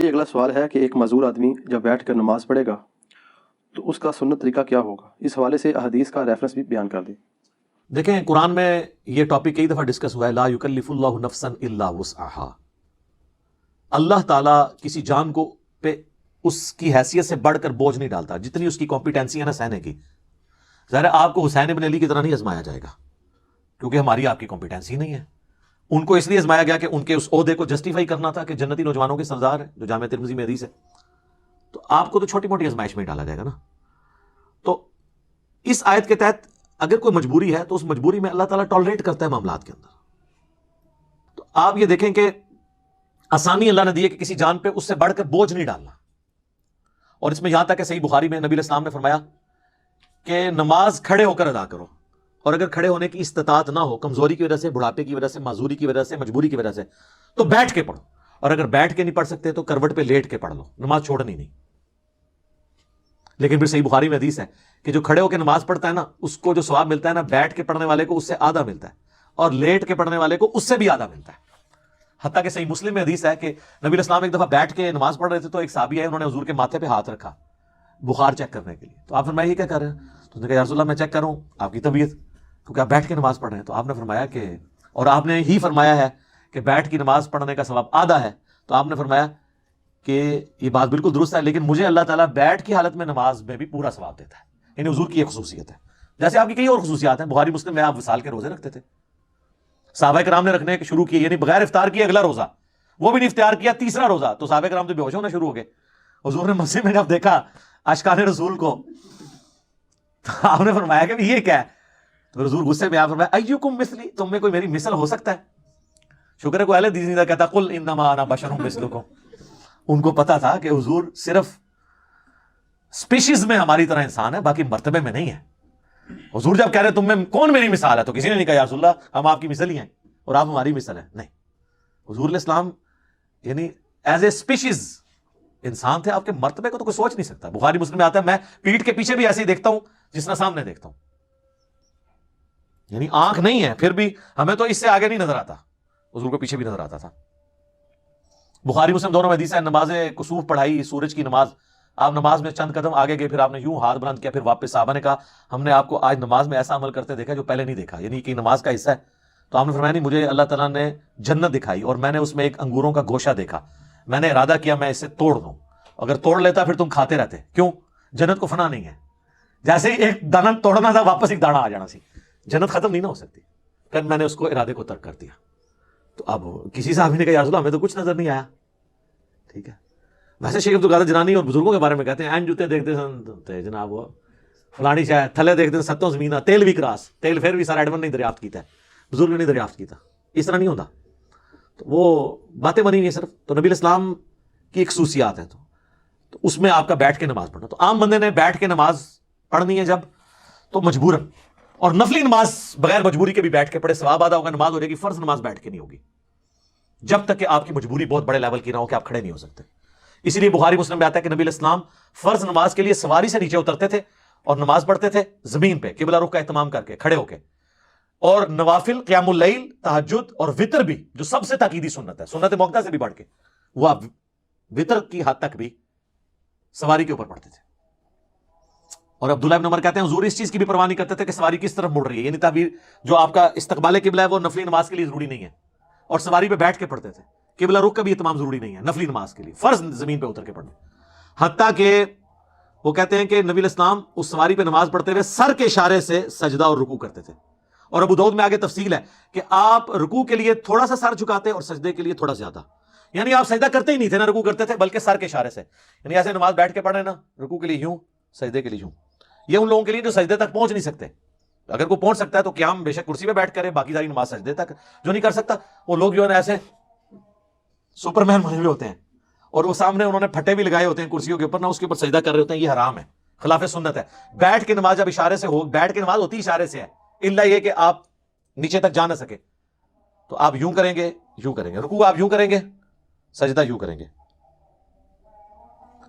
یہ اگلا سوال ہے کہ ایک معذور آدمی جب بیٹھ کر نماز پڑھے گا تو اس کا سنت طریقہ کیا ہوگا؟ اس حوالے سے احادیث کا ریفرنس بھی بیان کر دیں۔ دیکھیں، قرآن میں یہ ٹاپک کئی دفعہ ڈسکس ہوا ہے، لا یکلف اللہ نفسا الا وسعها۔ اللہ تعالیٰ کسی جان کو پہ اس کی حیثیت سے بڑھ کر بوجھ نہیں ڈالتا، جتنی اس کی کمپیٹنسی ہے نا سہنے کی۔ ظاہر ہے آپ کو حسین ابن علی کی طرح نہیں آزمایا جائے گا، کیونکہ ہماری آپ کی کمپیٹنسی نہیں ہے۔ ان کو اس لیے آزمایا گیا کہ ان کے اس عہدے کو جسٹیفائی کرنا تھا کہ جنتی نوجوانوں کے سردار ہے، جو جامع ترمذی میں حدیث ہے۔ تو آپ کو تو چھوٹی موٹی آزمائش میں ڈالا جائے گا نا۔ تو اس آیت کے تحت اگر کوئی مجبوری ہے تو اس مجبوری میں اللہ تعالیٰ ٹالریٹ کرتا ہے معاملات کے اندر۔ تو آپ یہ دیکھیں کہ آسانی اللہ نے دی ہے کہ کسی جان پہ اس سے بڑھ کر بوجھ نہیں ڈالنا۔ اور اس میں یہاں تک کہ صحیح بخاری میں نبی علیہ السلام نے فرمایا کہ نماز کھڑے ہو کر ادا کرو، اور اگر کھڑے ہونے کی استطاعت نہ ہو، کمزوری کی وجہ سے، بڑھاپے کی وجہ سے، معذوری کی وجہ سے، مجبوری کی وجہ سے، تو بیٹھ کے پڑھو، اور اگر بیٹھ کے نہیں پڑھ سکتے تو کروٹ پہ لیٹ کے پڑھ لو، نماز چھوڑنی نہیں۔ لیکن پھر صحیح بخاری میں حدیث ہے کہ جو کھڑے ہو کے نماز پڑھتا ہے نا، اس کو جو ثواب ملتا ہے نا، بیٹھ کے پڑھنے والے کو اس سے آدھا ملتا ہے، اور لیٹ کے پڑھنے والے کو اس سے بھی آدھا ملتا ہے۔ حتیٰ کہ صحیح مسلم میں حدیث ہے کہ نبی علیہ السلام ایک دفعہ بیٹھ کے نماز پڑھ رہے تھے، تو ایک صحابی آئے، انہوں نے حضور کے ماتھے پہ ہاتھ رکھا بخار چیک کرنے کے لیے۔ تو آپ فرمایا یہ کیا کر رہے ہیں؟ تو انہوں نے کہا یا رسول اللہ میں چیک کر رہا ہوں آپ کی طبیعت، کیونکہ آپ بیٹھ کے نماز پڑھ رہے ہیں۔ تو آپ نے فرمایا کہ، اور آپ نے ہی فرمایا ہے کہ بیٹھ کی نماز پڑھنے کا ثواب آدھا ہے، تو آپ نے فرمایا کہ یہ بات بالکل درست ہے، لیکن مجھے اللہ تعالیٰ بیٹھ کی حالت میں نماز میں بھی پورا ثواب دیتا ہے۔ یعنی حضور کی یہ خصوصیت ہے، جیسے آپ کی کئی اور خصوصیات ہیں۔ بخاری مسلم میں آپ وصال کے روزے رکھتے تھے، صحابہ کرام نے رکھنے شروع کیے، یعنی بغیر افطار کیے اگلا روزہ، وہ بھی نہیں افطار کیا تیسرا روزہ، تو صحابہ کرام تو بے ہوش ہونا شروع ہو گئے۔ حضور نے مسجد میں جب دیکھا اشکان رسول کو، تو آپ نے فرمایا کہ یہ کیا ہے؟ تو حضور غصے میں آپ فرمایا ایکم مثلی، تم میں کوئی میری مثل ہو سکتا ہے؟ شکر ہے کوئی اہل حدیث نہیں کہتا قل انما انا بشر مثلکم۔ ان کو پتا تھا کہ حضور صرف سپیشیز میں ہماری طرح انسان ہے، باقی مرتبے میں نہیں ہے۔ حضور جب کہہ رہے تم میں کون میری مثال ہے، تو کسی نے نہیں کہا یا رسول اللہ ہم آپ کی مثل ہی ہیں اور آپ ہماری مثل ہیں، نہیں۔ حضور علیہ السلام یعنی ایز اے سپیشیز انسان تھے، آپ کے مرتبے کو تو کوئی سوچ نہیں سکتا۔ بخاری مسلم میں آتا ہے میں پیٹھ کے پیچھے بھی ایسے ہی دیکھتا ہوں جس طرح سامنے دیکھتا ہوں، یعنی آنکھ نہیں ہے پھر بھی ہمیں تو اس سے آگے نہیں نظر آتا، حضور کو پیچھے بھی نظر آتا تھا۔ بخاری مسلم دونوں میں حدیث ہے، نماز کسوف پڑھائی، سورج کی نماز، آپ نماز میں چند قدم آگے گئے، پھر آپ نے یوں ہاتھ بلند کیا، پھر واپس۔ صحابہ نے کہا ہم نے آپ کو آج نماز میں ایسا عمل کرتے دیکھا جو پہلے نہیں دیکھا، یعنی کہ نماز کا حصہ ہے۔ تو آپ نے فرمایا نہیں، مجھے اللہ تعالیٰ نے جنت دکھائی اور میں نے اس میں ایک انگوروں کا گوشہ دیکھا، میں نے ارادہ کیا میں اسے توڑ دوں، اگر توڑ لیتا پھر تم کھاتے رہتے، کیوں؟ جنت کو فنا نہیں ہے، جیسے ہی ایک دانہ توڑنا تھا واپس ایک دانہ آ جانا سی، جنت ختم نہیں نہ ہو سکتی۔ پھر میں نے اس کو ارادے کو ترک کر دیا۔ تو اب کسی صحابی نے کہا یا رسول اللہ ہمیں تو کچھ نظر نہیں آیا، ٹھیک ہے۔ ویسے شیخ عبدالقادر جیلانی اور بزرگوں کے بارے میں کہتے ہیں این جوتے دیکھتے سن جناب وہ فلانی شاید تھلے دیکھتے ستوں زمینہ تیل بھی کراس، تیل پھر بھی سارا ایڈمن نہیں دریافت کیتا ہے، بزرگ نے نہیں دریافت کیتا، اس طرح نہیں ہوتا۔ تو وہ باتیں بنی ہوئی ہیں صرف۔ تو نبی علیہ السلام کی ایک خصوصیات ہیں، تو اس میں آپ کا بیٹھ کے نماز پڑھنا۔ تو عام بندے نے بیٹھ کے نماز پڑھنی ہے جب تو مجبوراً، اور نفلی نماز بغیر مجبوری کے بھی بیٹھ کے پڑھے ثواب آدھا ہوگا، نماز ہو جائے گی۔ فرض نماز بیٹھ کے نہیں ہوگی جب تک کہ آپ کی مجبوری بہت بڑے لیول کی نہ ہو کہ آپ کھڑے نہیں ہو سکتے۔ اسی لیے بخاری مسلم میں آتا ہے کہ نبی علیہ السلام فرض نماز کے لیے سواری سے نیچے اترتے تھے اور نماز پڑھتے تھے زمین پہ قبلہ رخ کا اہتمام کر کے کھڑے ہو کے، اور نوافل قیام اللیل، تہجد اور وطر بھی جو سب سے تاکیدی سنت ہے، سنت موقدہ سے بھی بڑھ کے، وہ آپ وطر کی حد تک بھی سواری کے اوپر پڑھتے تھے۔ اور عبداللہ ابن عمر کہتے ہیں حضور اس چیز کی بھی پرواہ نہیں کرتے تھے کہ سواری کس طرف مڑ رہی ہے، یعنی تعبیر جو آپ کا استقبال قبلہ ہے وہ نفلی نماز کے لیے ضروری نہیں ہے، اور سواری پہ بیٹھ کے پڑھتے تھے۔ قبلہ رخ کا بھی اہتمام ضروری نہیں ہے نفلی نماز کے لیے، فرض زمین پہ اتر کے پڑھنا۔ حتیٰ کہ وہ کہتے ہیں کہ نبی علیہ السلام اس سواری پہ نماز پڑھتے ہوئے سر کے اشارے سے سجدہ اور رکوع کرتے تھے۔ اور ابو داؤد میں آگے تفصیل ہے کہ آپ رکوع کے لیے تھوڑا سا سر جھکاتے اور سجدے کے لیے تھوڑا زیادہ، یعنی آپ سجدہ کرتے ہی نہیں تھے نہ رکوع کرتے تھے، بلکہ سر کے اشارے سے، یعنی ایسے نماز بیٹھ کے پڑھ رہے نا، رکوع کے لیے یوں، سجدے کے لیے یوں۔ یہ ان لوگوں کے لیے جو سجدے تک پہنچ نہیں سکتے، اگر کوئی پہنچ سکتا ہے تو قیام بے شک کرسی پہ بیٹھ کرے، باقی ساری نماز سجدے تک۔ جو نہیں کر سکتا وہ لوگ جو ہے نا ایسے سپر مین بنے ہوئے ہوتے ہیں، اور وہ سامنے انہوں نے پھٹے بھی لگائے ہوتے ہیں کرسیوں کے اوپر، نہ اس کے اوپر سجدہ کر رہے ہوتے ہیں، یہ حرام ہے، خلاف سنت ہے۔ بیٹھ کے نماز جب اشارے سے ہو، بیٹھ کے نماز ہوتی اشارے سے ہے، الا یہ کہ آپ نیچے تک جا نہ سکے تو آپ یوں کریں گے، یوں کریں گے، رکوع آپ یوں کریں گے، سجدہ یوں کریں گے۔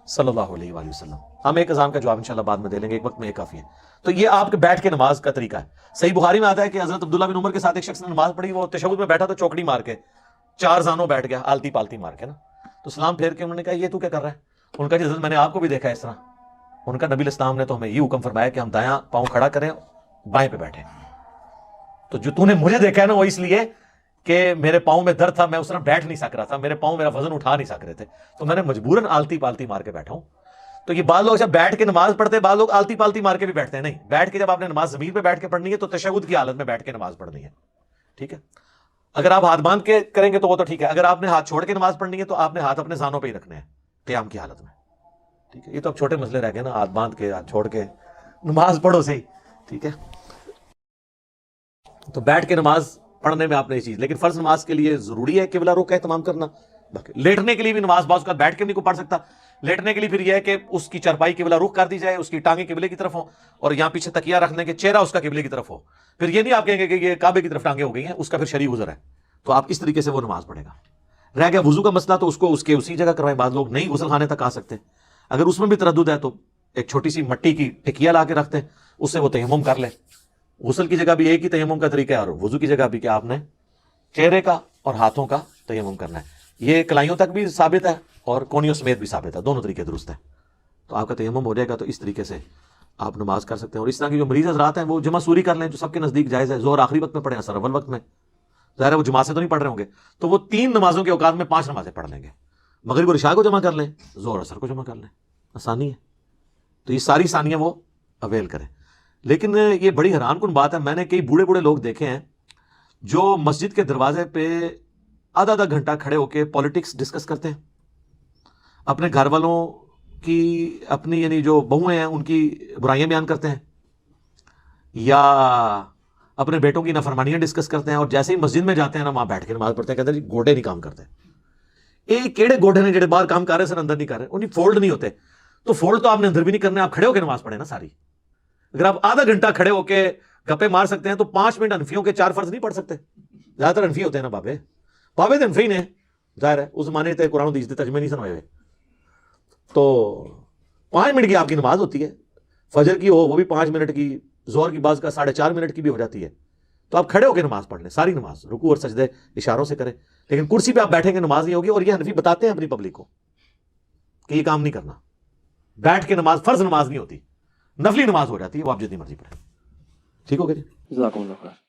صلی اللہ علیہ وآلہ وسلم۔ ہم ایک اذان کا جواب انشاءاللہ بعد میں دے لیں گے، ایک وقت میں ایک کافی ہے۔ تو یہ آپ کے بیٹھ کے نماز کا طریقہ ہے۔ صحیح بخاری میں آتا ہے کہ حضرت عبداللہ بن عمر کے ساتھ ایک شخص نے نماز پڑھی، وہ تشہد میں بیٹھا تو چوکڑی مار کے 4 زانوں بیٹھ گیا، آلتی پالتی مار کے نا۔ تو سلام پھیر کے انہوں نے کہا یہ تو کیا کر رہا ہے؟ ان کا حضرت میں نے آپ کو بھی دیکھا ہے اس طرح. ان کا نبی الاسلام نے تو ہمیں یہ حکم فرمایا کہ ہم دایاں پاؤں کھڑا کریں بائیں پہ بیٹھیں. تو جو تو نے مجھے دیکھا ہے نا وہ اس لیے کہ میرے پاؤں میں درد تھا, میں اس طرح بیٹھ نہیں سک رہا تھا, میرے پاؤں میرا وزن اٹھا نہیں سک رہے تھے, تو میں نے مجبوراً آلتی پالتی مار کے بیٹھا ہوں. تو یہ بعض لوگ جب بیٹھ کے نماز پڑھتے ہیں, بعض لوگ آلتی پالتی مار کے بھی بیٹھتے ہیں. نہیں, بیٹھ کے جب آپ نے نماز زمین پہ بیٹھ کے پڑھنی ہے تو تشہد کی حالت میں بیٹھ کے نماز پڑھنی ہے. ٹھیک ہے, اگر آپ ہاتھ باندھ کے کریں گے تو وہ تو ٹھیک ہے, اگر آپ نے ہاتھ چھوڑ کے نماز پڑھنی ہے تو آپ نے ہاتھ اپنے زانوں پہ ہی رکھنے ہیں قیام کی حالت میں. ٹھیک ہے, یہ تو اب چھوٹے مسئلے رہ گئے نا, ہاتھ باندھ کے ہاتھ چھوڑ کے نماز پڑھو صحیح. ٹھیک ہے, تو بیٹھ کے نماز پڑھنے میں آپ نے یہ چیز, لیکن فرض نماز کے لیے ضروری ہے قبلہ رخ کا اہتمام کرنا. لیٹنے کے لیے بھی نماز بعض کا بیٹھ کے نہیں کو پڑھ سکتا. لیٹنے کے لیے پھر یہ ہے کہ اس کی چرپائی قبلہ رخ کر دی جائے, اس کی ٹانگیں قبلے کی طرف ہوں, اور یہاں پیچھے تکیہ رکھنے کے چہرہ اس کا قبلے کی طرف ہو. پھر یہ نہیں آپ کہیں گے کہ یہ کعبے کی طرف ٹانگیں ہو گئی ہیں, اس کا پھر شرعی عذر ہے, تو آپ اس طریقے سے وہ نماز پڑھے گا. رہ گیا وضو کا مسئلہ, تو اس کو اس کے اسی جگہ کروائیں. بعض لوگ نہیں غسل خانے تک آ سکتے, اگر اس میں بھی تردد ہے تو ایک چھوٹی سی مٹی کی ٹکیا لا کے رکھتے ہیں, اس سے وہ تیمم کر لیں. غسل کی جگہ بھی ایک ہی تیمم کا طریقہ ہے, اور وضو کی جگہ بھی کہ آپ نے چہرے کا اور ہاتھوں کا تیمم کرنا ہے. یہ کلائیوں تک بھی ثابت ہے اور کونیوں سمیت بھی ثابت ہے, دونوں طریقے درست ہیں. تو آپ کا تیمم ہو جائے گا, تو اس طریقے سے آپ نماز کر سکتے ہیں. اور اس طرح کی جو مریض حضرات ہیں وہ جمع سوری کر لیں, جو سب کے نزدیک جائز ہے. ظہر آخری وقت میں پڑھیں, اثر اول وقت میں. ظاہر ہے وہ جماعت سے تو نہیں پڑھ رہے ہوں گے, تو وہ 3 نمازوں کے اوقات میں 5 نمازیں پڑھ لیں گے. مغرب اور عشاء کو جمع کر لیں, ظہر اثر کو جمع کر لیں, آسانی ہے. تو یہ ساری ثانیاں وہ اویل کریں. لیکن یہ بڑی حیران کن بات ہے, میں نے کئی بوڑھے بوڑھے لوگ دیکھے ہیں جو مسجد کے دروازے پہ آدھا گھنٹہ کھڑے ہو کے پالیٹکس ڈسکس کرتے ہیں, اپنے گھر والوں کی, اپنی یعنی جو بہویں ہیں ان کی برائیاں بیان کرتے ہیں, یا اپنے بیٹوں کی نافرمانیاں ڈسکس کرتے ہیں, اور جیسے ہی مسجد میں جاتے ہیں نا وہاں بیٹھ کے نماز پڑھتے ہیں, کہتے ہیں جی گوڈے نہیں کام کرتے. کیڑے گوڈے نے جڑے باہر کام کر رہے سر اندر نہیں کر رہے, انہیں فولڈ نہیں ہوتے. تو فولڈ تو آپ نے اندر بھی نہیں کرنا, آپ کھڑے ہو کے نماز پڑھیں نا ساری. اگر آپ آدھا گھنٹہ کھڑے ہو کے گپے مار سکتے ہیں تو 5 منٹ انفیوں کے 4 فرض نہیں پڑھ سکتے. زیادہ تر انفی ہوتے ہیں نا بابے تو انفی نے, ظاہر ہے اس زمانے تے قرآن حدیث دے ترجمے نہیں سنوائے ہوئے. تو 5 منٹ کی آپ کی نماز ہوتی ہے, فجر کی ہو وہ بھی 5 منٹ کی, ظہر کی بعض کا 4.5 منٹ کی بھی ہو جاتی ہے. تو آپ کھڑے ہو کے نماز پڑھ لیں, ساری نماز رکوع اور سجدے اشاروں سے کریں. لیکن کرسی پہ آپ بیٹھیں گے نماز نہیں ہوگی, اور یہ حنفی بتاتے ہیں اپنی پبلک کو کہ یہ کام نہیں کرنا. بیٹھ کے نماز فرض نماز نہیں ہوتی, نفلی نماز ہو جاتی ہے, وہ آپ جتنی مرضی پڑھیں. ٹھیک ہو گیا جی, جزاکم اللہ خیر.